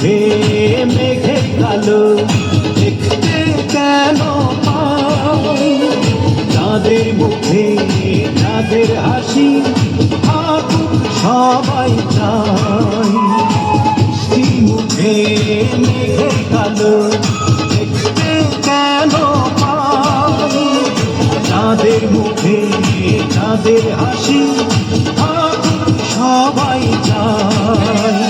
মুখে মেঘের কালো দেখতে কেন পাই, যাদের মুখে যাদের হাসি থাকুক সবাই চাই। মিষ্টি মুখে মেঘের কালো দেখতে কেন পাই, যাদের মুখে যাদের হাসি থাকুক সবাই চাই।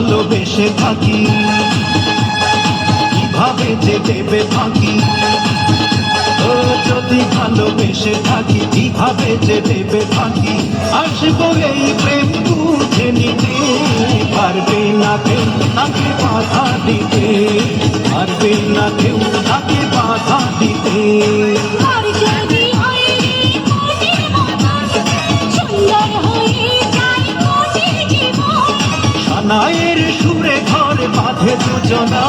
ভালোবেসে থাকি কিভাবে যে দেবে ফাঁকি, ও যদি ভালোবেসে থাকি কিভাবে যে দেবে ফাঁকি। আসবো এই প্রেম বুঝে নিতে, পারবে না কেউ তাকে বাধা দিতে, পারবে না কেউ তাকে বাধা দিতে। সানাইয়ের সুরে ঘর বাঁধে দুজনা।